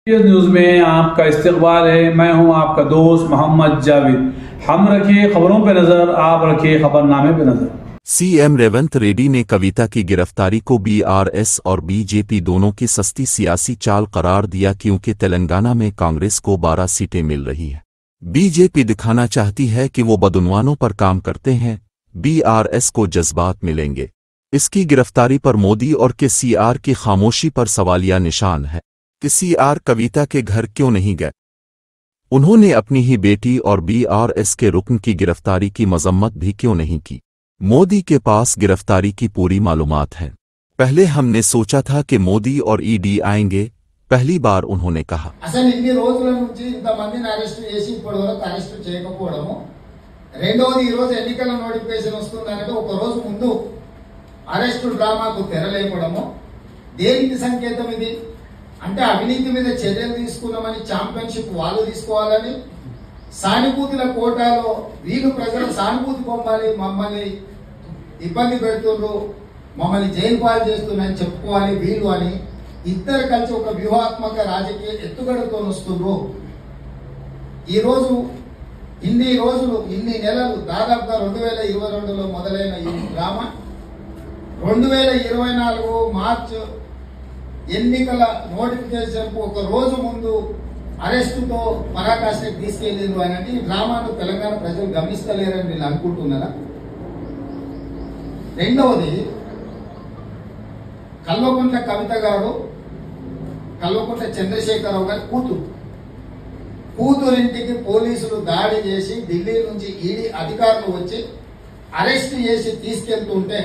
News में आपका इस्तकबाल है। मैं हूं आपका दोस्त मोहम्मद जावेद। हम रखिए खबरों पे नजर, आप रखिए खबरनामे पे नजर। सीएम रेवंत रेड्डी ने कविता की गिरफ्तारी को बीआरएस और बीजेपी दोनों की सस्ती सियासी चाल करार दिया, क्योंकि तेलंगाना में कांग्रेस को 12 सीटें मिल रही हैं। बीजेपी दिखाना चाहती है कि वो बदउनवानों पर काम करते हैं, बीआरएस को जज्बात मिलेंगे। इसकी गिरफ्तारी पर मोदी और केसीआर की खामोशी पर सवालिया निशान है। केसीआर कविता के घर क्यों नहीं गए? उन्होंने अपनी ही बेटी और बीआरएस के रुकन की गिरफ्तारी की मजम्मत भी क्यों नहीं की? मोदी के पास गिरफ्तारी की पूरी मालूमात है। पहले हमने सोचा था कि मोदी और ईडी आएंगे, पहली बार उन्होंने कहा। అసలు ఇన్ని రోజుల నుంచి ఇంతమందిని అరెస్ట్ చేసి ఇప్పటివరకు అరెస్ట్ చేయకపోవడము, రెండోది ఈ రోజు ఎన్నికల నోటిఫికేషన్ వస్తుందంటే ఒక రోజు ముందు అరెస్ట్ డ్రామాకు తెరలేపడము దేనికి సంకేతం? ఇది అంటే అవినీతి మీద చర్యలు తీసుకున్నామని ఛాంపియన్షిప్ వాళ్ళు తీసుకోవాలని, సానుభూతుల కోటాలో వీళ్ళు ప్రజల సానుభూతి పొందాలి, మమ్మల్ని ఇబ్బంది పెడుతున్నారు, మమ్మల్ని జైలు పాలు చేస్తున్నారని చెప్పుకోవాలి వీళ్ళు అని ఇద్దరు కలిసి ఒక వ్యూహాత్మక రాజకీయ ఎత్తుగడతో వస్తున్నారు. ఈరోజు ఇన్ని రోజులు ఇన్ని నెలలు దాదాపుగా 2022లో మొదలైన ఈ డ్రామా 2024 మార్చి ఎన్నికల నోటిఫికేషన్ ఒక రోజు ముందు అరెస్టుతో పరాకాష్ఠకి తీసుకెళ్లిండ్రు అని ఈ డ్రామాను తెలంగాణ ప్రజలు గమనిస్తలేరని వీళ్ళు అనుకుంటున్నారా? రెండవది, కల్వకుంట్ల కవిత గారు కల్వకుంట్ల చంద్రశేఖరరావు గారి కూతురింటికి పోలీసులు దాడి చేసి ఢిల్లీ నుంచి ఈడీ అధికారులు వచ్చి అరెస్ట్ చేసి తీసుకెళ్తుంటే